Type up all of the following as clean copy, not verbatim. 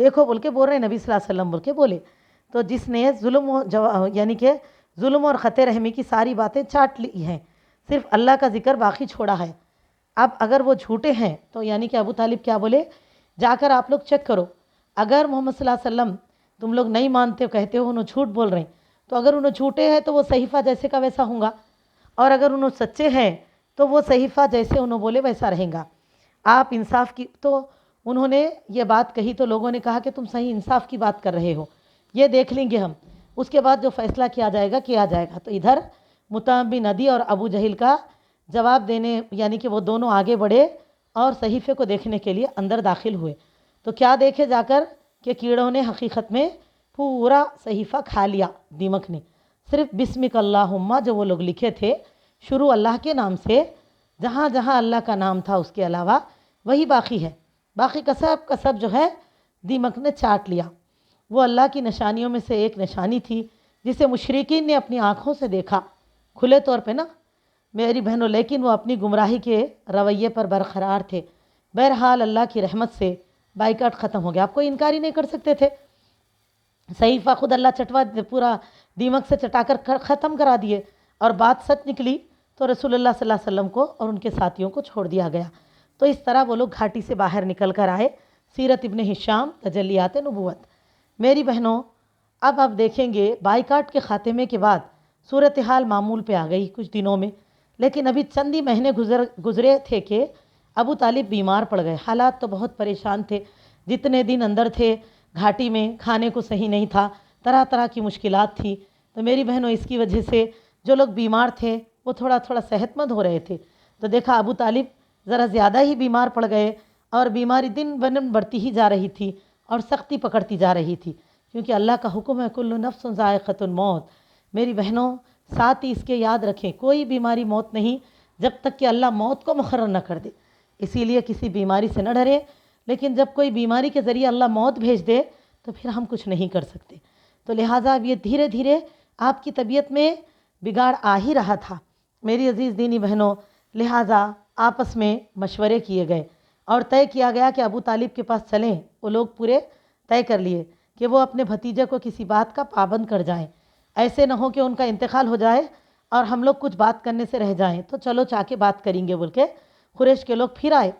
دیکھو بول کے بول رہے ہیں نبی صلی اللہ علیہ وسلم بول کے بولے. تو جس نے یعنی کہ ظلم اور خط رحمی کی ساری باتیں چاٹ لی ہیں، صرف اللہ کا ذکر باقی چھوڑا ہے. اب اگر وہ جھوٹے ہیں تو یعنی کہ ابو طالب کیا بولے، جا کر آپ لوگ چیک کرو، اگر محمد صلی اللہ علیہ وسلم تم لوگ نہیں مانتے ہو، کہتے ہو انہوں جھوٹ بول رہے ہیں، تو اگر انہوں جھوٹے ہیں تو وہ صحیفہ جیسے کا ویسا ہوں گا، اور اگر انہوں سچے ہیں تو وہ صحیفہ جیسے انہوں بولے ویسا رہیں گا. آپ انصاف کی، تو انہوں نے یہ بات کہی تو لوگوں نے کہا کہ تم صحیح انصاف کی بات کر رہے ہو، یہ دیکھ لیں گے ہم، اس کے بعد جو فیصلہ کیا جائے گا. تو ادھر مطعم بن عدی اور ابو جہل کا جواب دینے، یعنی کہ وہ دونوں آگے بڑھے اور صحیفے کو دیکھنے کے لیے اندر داخل ہوئے. تو کیا دیکھے جا کر کہ کیڑوں نے حقیقت میں پورا صحیفہ کھا لیا. دیمک نے صرف بسمک اللہم جو وہ لوگ لکھے تھے شروع اللہ کے نام سے، جہاں جہاں اللہ کا نام تھا اس کے علاوہ وہی باقی ہے، باقی کا سب جو ہے دیمک نے چاٹ لیا. وہ اللہ کی نشانیوں میں سے ایک نشانی تھی جسے مشرکین نے اپنی آنکھوں سے دیکھا کھلے طور پہ نا میری بہنوں، لیکن وہ اپنی گمراہی کے رویے پر برقرار تھے. بہرحال اللہ کی رحمت سے بائیکاٹ ختم ہو گیا. آپ کوئی انکار ہی نہیں کر سکتے تھے. صحیفہ خود اللہ پورا دیمک سے چٹا کر ختم کرا دیے، اور بات سچ نکلی تو رسول اللہ صلی اللہ علیہ وسلم کو اور ان کے ساتھیوں کو چھوڑ دیا گیا. تو اس طرح وہ لوگ گھاٹی سے باہر نکل کر آئے. سیرت ابن ہشام تجلیات نبوت. میری بہنوں، اب آپ دیکھیں گے بائیکاٹ کے خاتمے کے بعد صورتحال معمول پہ آ گئی کچھ دنوں میں، لیکن ابھی چند ہی مہینے گزرے تھے کہ ابو طالب بیمار پڑ گئے. حالات تو بہت پریشان تھے، جتنے دن اندر تھے گھاٹی میں کھانے کو صحیح نہیں تھا، طرح طرح کی مشکلات تھی. تو میری بہنوں اس کی وجہ سے جو لوگ بیمار تھے وہ تھوڑا صحت مند ہو رہے تھے. تو دیکھا ابو طالب ذرا زیادہ ہی بیمار پڑ گئے، اور بیماری دن بدن بڑھتی ہی جا رہی تھی اور سختی پکڑتی جا رہی تھی، کیونکہ اللہ کا حکم ہے کل نفس ذائقۃ الموت. میری بہنوں ساتھ ہی اس کے یاد رکھیں کوئی بیماری موت نہیں جب تک کہ اللہ موت کو مقرر نہ کر دے. اسی لیے کسی بیماری سے نہ ڈرے، لیکن جب کوئی بیماری کے ذریعے اللہ موت بھیج دے تو پھر ہم کچھ نہیں کر سکتے. تو لہٰذا اب یہ دھیرے دھیرے آپ کی طبیعت میں بگاڑ آ ہی رہا تھا. میری عزیز دینی بہنوں، لہٰذا آپس میں مشورے کیے گئے اور طے کیا گیا کہ ابو طالب کے پاس چلیں. وہ لوگ پورے طے کر لیے کہ وہ اپنے بھتیجے کو کسی بات کا پابند کر جائیں، ایسے نہ ہو کہ ان کا انتقال ہو جائے اور ہم لوگ کچھ بات کرنے سے رہ جائیں. تو چلو چاہ کے بات کریں گے بول کے قریش کے لوگ پھر آئے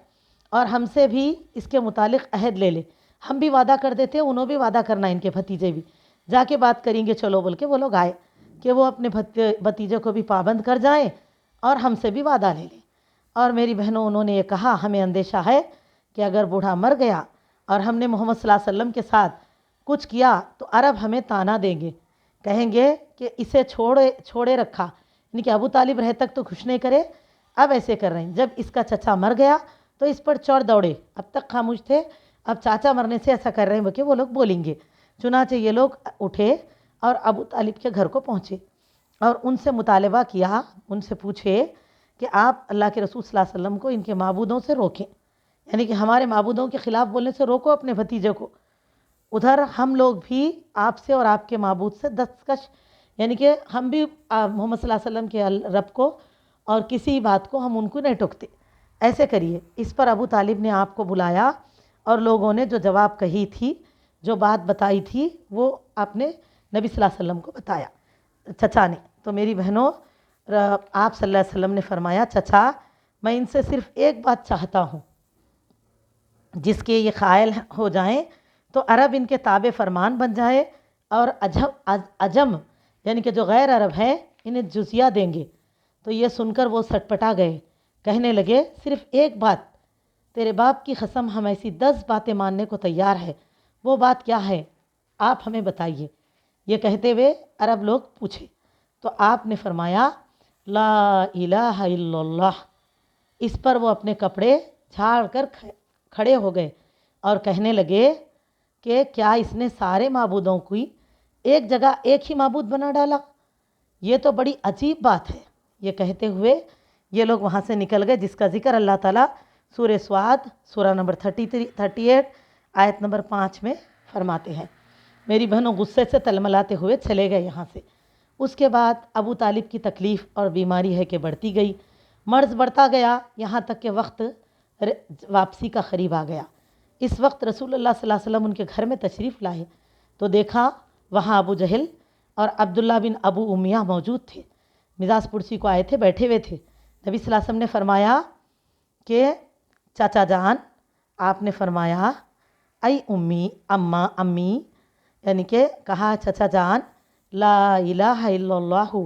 اور ہم سے بھی اس کے متعلق عہد لے لے. ہم بھی وعدہ کر دیتے ہیں، انہوں بھی وعدہ کرنا، ان کے بھتیجے بھی جا کے بات کریں گے چلو بول کے وہ لوگ آئے کہ وہ اپنے بھتیجے کو بھی پابند کر جائیں اور ہم سے بھی وعدہ لے لیں. اور میری بہنوں انہوں نے یہ کہا ہمیں اندیشہ ہے کہ اگر بوڑھا مر گیا اور ہم نے محمد صلی اللہ علیہ وسلم کے ساتھ کچھ کیا تو عرب ہمیں طعنہ دیں گے، کہیں گے کہ اسے چھوڑے رکھا، یعنی کہ ابو طالب رہ تک تو کچھ نہیں کرے، اب ایسے کر رہے ہیں. جب اس کا چچا مر گیا تو اس پر چڑھ دوڑے، اب تک خاموش تھے، اب چاچا مرنے سے ایسا کر رہے ہیں کہ وہ لوگ بولیں گے. چنانچہ یہ لوگ اٹھے اور ابو طالب کے گھر کو پہنچے اور ان سے مطالبہ کیا، ان سے پوچھے کہ آپ اللہ کے رسول صلی اللہ علیہ وسلم کو ان کے معبودوں سے روکیں، یعنی کہ ہمارے معبودوں کے خلاف بولنے سے روکو اپنے بھتیجے کو. ادھر ہم لوگ بھی آپ سے اور آپ کے معبود سے دستکش، یعنی کہ ہم بھی محمد صلی اللہ علیہ وسلم کے رب کو اور کسی بات کو ہم ان کو نہیں ٹوکتے، ایسے کریے. اس پر ابو طالب نے آپ کو بلایا اور لوگوں نے جو جواب کہی تھی، جو بات بتائی تھی، وہ آپ نے نبی صلی اللہ علیہ وسلم کو بتایا، چچا نے. تو میری بہنوں آپ صلی اللہ علیہ وسلم نے فرمایا چچا میں ان سے صرف ایک بات چاہتا ہوں، جس کے یہ قائل ہو جائیں تو عرب ان کے تابع فرمان بن جائے اور عجم یعنی کہ جو غیر عرب ہیں انہیں جزیہ دیں گے. تو یہ سن کر وہ سٹپٹا گئے، کہنے لگے صرف ایک بات، تیرے باپ کی قسم ہم ایسی 10 باتیں ماننے کو تیار ہے، وہ بات کیا ہے آپ ہمیں بتائیے. یہ کہتے ہوئے عرب لوگ پوچھے تو آپ نے فرمایا لا الہ الا اللہ. اس پر وہ اپنے کپڑے جھاڑ کر کھڑے ہو گئے اور کہنے لگے کہ کیا اس نے سارے معبودوں کو ایک جگہ ایک ہی معبود بنا ڈالا، یہ تو بڑی عجیب بات ہے. یہ کہتے ہوئے یہ لوگ وہاں سے نکل گئے، جس کا ذکر اللہ تعالیٰ سورہ سعد سورہ نمبر 38 آیت نمبر 5 میں فرماتے ہیں. میری بہنوں غصے سے تلملاتے ہوئے چلے گئے یہاں سے. اس کے بعد ابو طالب کی تکلیف اور بیماری ہے کہ بڑھتی گئی، مرض بڑھتا گیا، یہاں تک کہ وقت واپسی کا قریب آ گیا. اس وقت رسول اللہ صلی اللہ علیہ وسلم ان کے گھر میں تشریف لائے تو دیکھا وہاں ابو جہل اور عبداللہ بن ابو امیہ موجود تھے، مزاج پرسی کو آئے تھے، بیٹھے ہوئے تھے۔ نبی صلی اللہ علیہ وسلم نے فرمایا کہ چاچا جان، آپ نے فرمایا ای امی، اماں، امی، یعنی کہ کہا چچا جان، لا الہ الا اللہ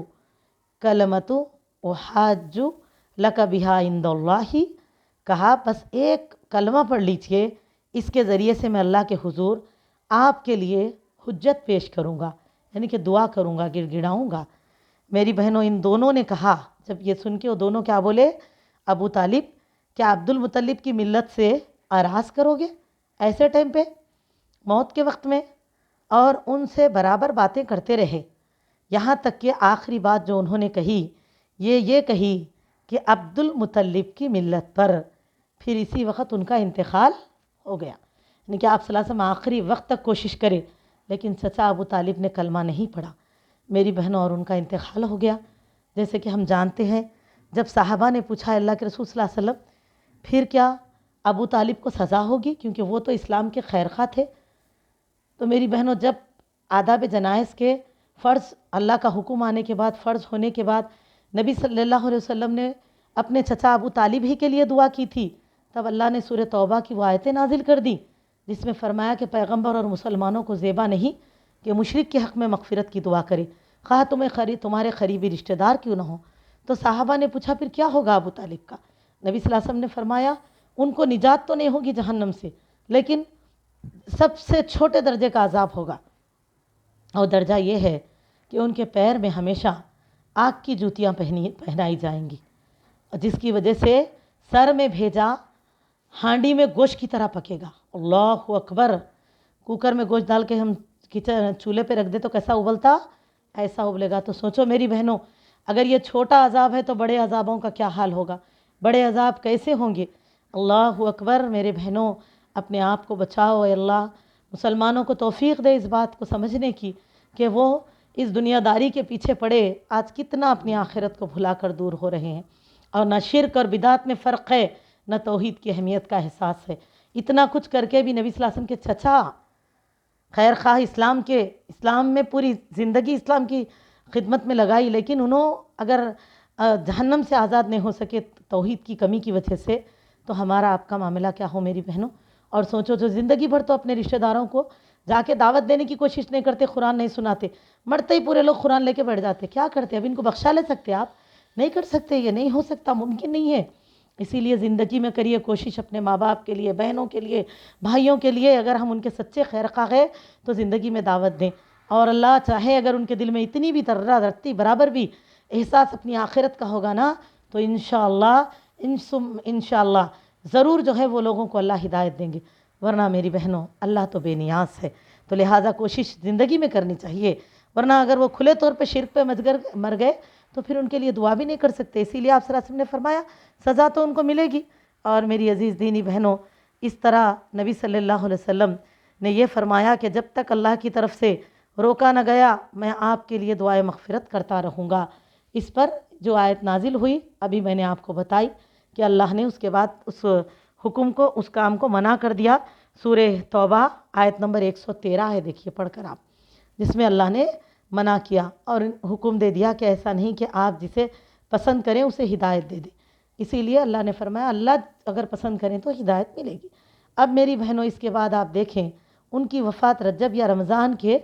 کلمۃ احاج لک بہا عند اللہ، کہا بس ایک کلمہ پڑھ لیجئے، اس کے ذریعے سے میں اللہ کے حضور آپ کے لیے حجت پیش کروں گا، یعنی کہ دعا کروں گا، گڑ گڑاؤں گا۔ میری بہنوں، ان دونوں نے کہا، جب یہ سن کے وہ دونوں کیا بولے؟ ابو طالب، کیا عبد المطلب کی ملت سے اعراض کرو گے ایسے ٹائم پہ، موت کے وقت میں؟ اور ان سے برابر باتیں کرتے رہے، یہاں تک کہ آخری بات جو انہوں نے کہی یہ کہی کہ عبد المطلب کی ملت پر، پھر اسی وقت ان کا انتقال ہو گیا۔ یعنی کہ آپ صلی اللہ علیہ وسلم آخری وقت تک کوشش کرے، لیکن چچا ابو طالب نے کلمہ نہیں پڑھا میری بہنوں، اور ان کا انتقال ہو گیا۔ جیسے کہ ہم جانتے ہیں، جب صحابہ نے پوچھا اللہ کے رسول صلی اللہ علیہ وسلم پھر کیا ابو طالب کو سزا ہوگی، کیونکہ وہ تو اسلام کے خیر خواہ تھے؟ تو میری بہنوں، جب آداب جنائز کے فرض، اللہ کا حکم آنے کے بعد، فرض ہونے کے بعد، نبی صلی اللہ علیہ وسلم نے اپنے چچا ابو طالب ہی کے لیے دعا کی تھی، تب اللہ نے سورہ توبہ کی وہ آیتیں نازل کر دی جس میں فرمایا کہ پیغمبر اور مسلمانوں کو زیبا نہیں کہ مشرک کے حق میں مغفرت کی دعا کرے، خواہ تمہارے قریبی رشتہ دار کیوں نہ ہو۔ تو صحابہ نے پوچھا پھر کیا ہوگا ابو طالب کا؟ نبی صلی اللہ علیہ وسلم نے فرمایا ان کو نجات تو نہیں ہوگی جہنم سے، لیکن سب سے چھوٹے درجے کا عذاب ہوگا، اور درجہ یہ ہے کہ ان کے پیر میں ہمیشہ آگ کی جوتیاں پہنائی جائیں گی، جس کی وجہ سے سر میں بھیجا ہانڈی میں گوشت کی طرح پکے گا۔ اللہ اکبر! کوکر میں گوشت ڈال کے ہم چولہے پہ رکھ دے تو کیسا ابلتا، ایسا ابلے گا۔ تو سوچو میری بہنوں، اگر یہ چھوٹا عذاب ہے تو بڑے عذابوں کا کیا حال ہوگا، بڑے عذاب کیسے ہوں گے۔ اللہ اکبر! میرے بہنوں، اپنے آپ کو بچاؤ، اے اللہ مسلمانوں کو توفیق دے اس بات کو سمجھنے کی کہ وہ اس دنیا داری کے پیچھے پڑے آج کتنا اپنی آخرت کو بھلا کر دور ہو رہے ہیں، اور نہ شرک اور بدعت میں فرق ہے، نہ توحید کی اہمیت کا احساس ہے۔ اتنا کچھ کر کے بھی نبی صلی اللہ علیہ وسلم کے چچا خیر خواہ، اسلام میں پوری زندگی اسلام کی خدمت میں لگائی، لیکن انہوں اگر جہنم سے آزاد نہیں ہو سکے توحید کی کمی کی وجہ سے، تو ہمارا آپ کا معاملہ کیا ہو میری بہنوں۔ اور سوچو جو زندگی بھر تو اپنے رشتہ داروں کو جا کے دعوت دینے کی کوشش نہیں کرتے، قرآن نہیں سناتے، مرتے ہی پورے لوگ قرآن لے کے بیٹھ جاتے، کیا کرتے؟ اب ان کو بخشا لے سکتے آپ؟ نہیں کر سکتے، یہ نہیں ہو سکتا، ممکن نہیں ہے۔ اسی لیے زندگی میں کریے کوشش اپنے ماں باپ کے لیے، بہنوں کے لیے، بھائیوں کے لیے، اگر ہم ان کے سچے خیر خواہ ہیں تو زندگی میں دعوت دیں، اور اللہ چاہے اگر ان کے دل میں اتنی بھی ذرہ رتی برابر بھی احساس اپنی آخرت کا ہوگا نا، تو انشاءاللہ ضرور جو ہے وہ لوگوں کو اللہ ہدایت دیں گے، ورنہ میری بہنوں اللہ تو بے نیاز ہے۔ تو لہٰذا کوشش زندگی میں کرنی چاہیے، ورنہ اگر وہ کھلے طور پہ شرک پہ مر گئے تو پھر ان کے لیے دعا بھی نہیں کر سکتے۔ اسی لیے آپ صلی اللہ علیہ وسلم نے فرمایا سزا تو ان کو ملے گی۔ اور میری عزیز دینی بہنوں، اس طرح نبی صلی اللہ علیہ وسلم نے یہ فرمایا کہ جب تک اللہ کی طرف سے روکا نہ گیا میں آپ کے لیے دعائے مغفرت کرتا رہوں گا۔ اس پر جو آیت نازل ہوئی ابھی میں نے آپ کو بتائی کہ اللہ نے اس کے بعد اس حکم کو، اس کام کو منع کر دیا۔ سورہ توبہ آیت نمبر 113 ہے، دیکھیے پڑھ کر آپ، جس میں اللہ نے منع کیا اور حکم دے دیا کہ ایسا نہیں کہ آپ جسے پسند کریں اسے ہدایت دے دیں۔ اسی لیے اللہ نے فرمایا اللہ اگر پسند کریں تو ہدایت ملے گی۔ اب میری بہنوں اس کے بعد آپ دیکھیں ان کی وفات رجب یا رمضان کے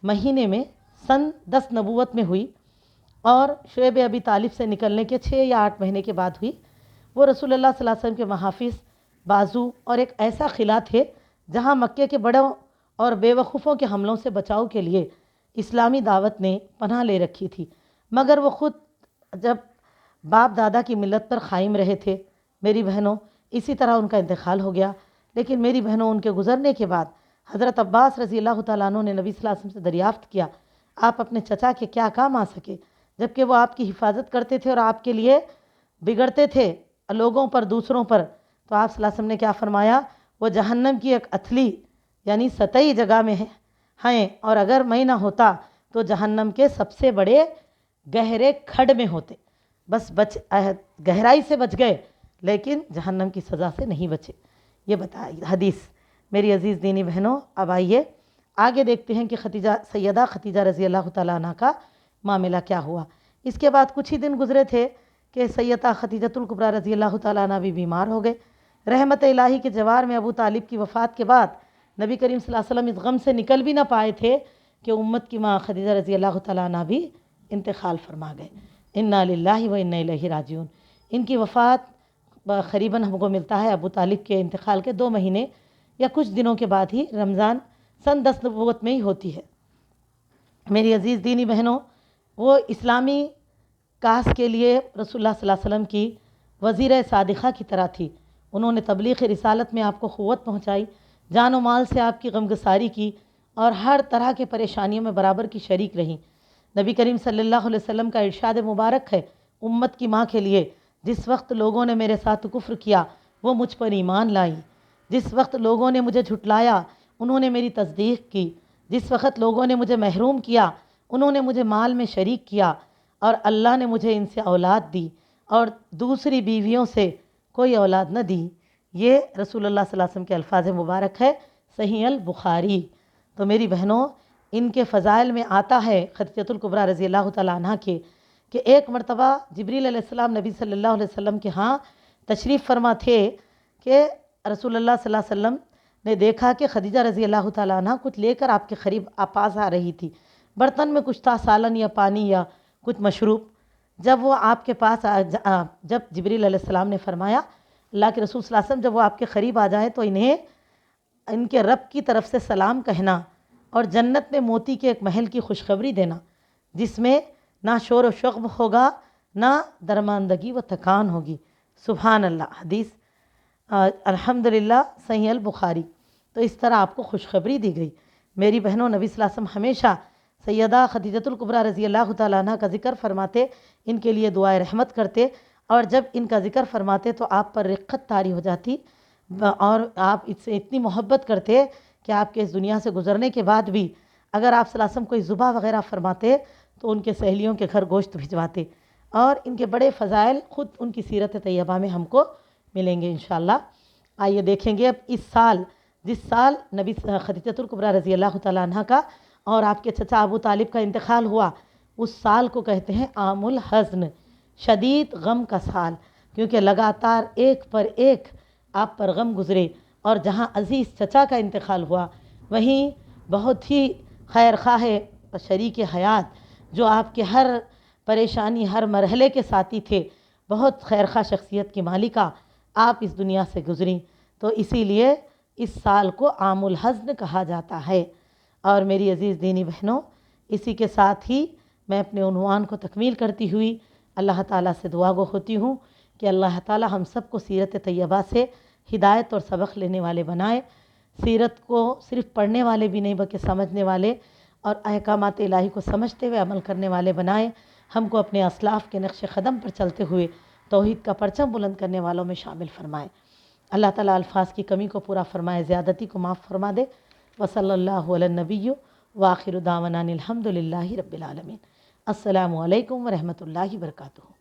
مہینے میں سن 10 نبوت میں ہوئی، اور شعیب ابی طالب سے نکلنے کے 6 یا 8 مہینے کے بعد ہوئی۔ وہ رسول اللہ صلی اللہ علیہ وسلم کے محافظ، بازو اور ایک ایسا خلا تھے جہاں مکے کے بڑوں اور بے وقوفوں کے حملوں سے بچاؤ کے لیے اسلامی دعوت نے پناہ لے رکھی تھی، مگر وہ خود جب باپ دادا کی ملت پر قائم رہے تھے میری بہنوں، اسی طرح ان کا انتقال ہو گیا۔ لیکن میری بہنوں ان کے گزرنے کے بعد حضرت عباس رضی اللہ تعالیٰ عنہ نے نبی صلی اللہ علیہ وسلم سے دریافت کیا آپ اپنے چچا کے کیا کام آ سکے، جبکہ وہ آپ کی حفاظت کرتے تھے اور آپ کے لیے بگڑتے تھے لوگوں پر، دوسروں پر۔ تو آپ صلی اللہ علیہ وسلم نے کیا فرمایا؟ وہ جہنم کی ایک اتھلی یعنی سطحی جگہ میں ہیں، اور اگر میں نہ ہوتا تو جہنم کے سب سے بڑے گہرے کھڈ میں ہوتے، بس گہرائی سے بچ گئے لیکن جہنم کی سزا سے نہیں بچے۔ یہ بتائی حدیث میری عزیز دینی بہنوں، اب آئیے آگے دیکھتے ہیں کہ سیدہ ختیجہ رضی اللہ تعالیٰ عنہ کا معاملہ کیا ہوا۔ اس کے بعد کچھ ہی دن گزرے تھے کہ سیدہ ختیجۃ الکبریٰ رضی اللہ تعالیٰ عنہ بھی بیمار ہو گئے۔ رحمت الہی کے جوار میں ابو طالب کی وفات کے بعد نبی کریم صلی اللہ علیہ وسلم اس غم سے نکل بھی نہ پائے تھے کہ امت کی ماں خدیجہ رضی اللہ تعالیٰ عنہ بھی انتقال فرما گئے۔ انا للہ و انا الیہ راجعون۔ ان کی وفات قریباً ہم کو ملتا ہے ابو طالب کے انتقال کے 2 مہینے یا کچھ دنوں کے بعد ہی رمضان سن 10 نبوت میں ہی ہوتی ہے۔ میری عزیز دینی بہنوں، وہ اسلامی کاس کے لیے رسول اللہ صلی اللہ علیہ وسلم کی وزیر صادقہ کی طرح تھی۔ انہوں نے تبلیغ رسالت میں آپ کو قوت پہنچائی، جان و مال سے آپ کی غمگساری کی اور ہر طرح کے پریشانیوں میں برابر کی شریک رہیں۔ نبی کریم صلی اللہ علیہ وسلم کا ارشاد مبارک ہے امت کی ماں کے لیے، جس وقت لوگوں نے میرے ساتھ کفر کیا وہ مجھ پر ایمان لائی، جس وقت لوگوں نے مجھے جھٹلایا انہوں نے میری تصدیق کی، جس وقت لوگوں نے مجھے محروم کیا انہوں نے مجھے مال میں شریک کیا، اور اللہ نے مجھے ان سے اولاد دی اور دوسری بیویوں سے کوئی اولاد نہ دی۔ یہ رسول اللہ صلی اللہ علیہ وسلم کے الفاظ مبارک ہے، صحیح البخاری۔ تو میری بہنوں، ان کے فضائل میں آتا ہے خدیجۃ الکبریٰ رضی اللہ تعالیٰ عنہ کے کہ ایک مرتبہ جبریل علیہ السلام نبی صلی اللہ علیہ وسلم کے ہاں تشریف فرما تھے کہ رسول اللہ صلی اللہ علیہ وسلم نے دیکھا کہ خدیجہ رضی اللہ تعالیٰ عنہ کچھ لے کر آپ کے قریب پاس آ رہی تھی۔ برتن میں کچھ تھا، سالن یا پانی یا کچھ مشروب۔ جب وہ آپ کے پاس جب جبریل علیہ السلام نے فرمایا اللہ کے رسول صلی اللہ علیہ وسلم جب وہ آپ کے قریب آ جائیں تو انہیں ان کے رب کی طرف سے سلام کہنا اور جنت میں موتی کے ایک محل کی خوشخبری دینا جس میں نہ شور و شغب ہوگا نہ درماندگی و تکان ہوگی۔ سبحان اللہ، حدیث الحمدللہ صحیح البخاری۔ تو اس طرح آپ کو خوشخبری دی گئی۔ میری بہنوں، نبی صلی اللہ علیہ وسلم ہمیشہ سیدہ ختیجۃ الکبریٰ رضی اللہ تعالیٰ عنہ کا ذکر فرماتے، ان کے لیے دعائے رحمت کرتے، اور جب ان کا ذکر فرماتے تو آپ پر رقت طاری ہو جاتی اور آپ اس سے اتنی محبت کرتے کہ آپ کے اس دنیا سے گزرنے کے بعد بھی اگر آپ صلی اللہ علیہ وسلم کوئی ذبح وغیرہ فرماتے تو ان کے سہیلیوں کے گھر گوشت بھجواتے، اور ان کے بڑے فضائل خود ان کی سیرت طیبہ میں ہم کو ملیں گے انشاءاللہ۔ آئیے دیکھیں گے اب اس سال، جس سال نبی خدیجۃ الکبریٰ رضی اللہ تعالیٰ عنہ کا اور آپ کے چچا ابو طالب کا انتقال ہوا، اس سال کو کہتے ہیں عام الحزن، شدید غم کا سال، کیونکہ لگاتار ایک پر ایک آپ پر غم گزرے، اور جہاں عزیز چچا کا انتقال ہوا وہیں بہت ہی خیر خواہ شریک حیات جو آپ کے ہر پریشانی ہر مرحلے کے ساتھی تھے، بہت خیر خواہ شخصیت کی مالکہ آپ اس دنیا سے گزریں، تو اسی لیے اس سال کو عام الحزن کہا جاتا ہے۔ اور میری عزیز دینی بہنوں، اسی کے ساتھ ہی میں اپنے عنوان کو تکمیل کرتی ہوئی اللہ تعالیٰ سے دعا گو ہوتی ہوں کہ اللہ تعالیٰ ہم سب کو سیرت طیبہ سے ہدایت اور سبق لینے والے بنائے، سیرت کو صرف پڑھنے والے بھی نہیں بلکہ سمجھنے والے اور احکامات الہی کو سمجھتے ہوئے عمل کرنے والے بنائے، ہم کو اپنے اسلاف کے نقش قدم پر چلتے ہوئے توحید کا پرچم بلند کرنے والوں میں شامل فرمائے۔ اللہ تعالیٰ الفاظ کی کمی کو پورا فرمائے، زیادتی کو معاف فرما دے۔ وصلی اللہ علی النبی وآخر دعوانا الحمد للہ رب العالمین۔ السلام علیکم ورحمۃ اللہ وبرکاتہ۔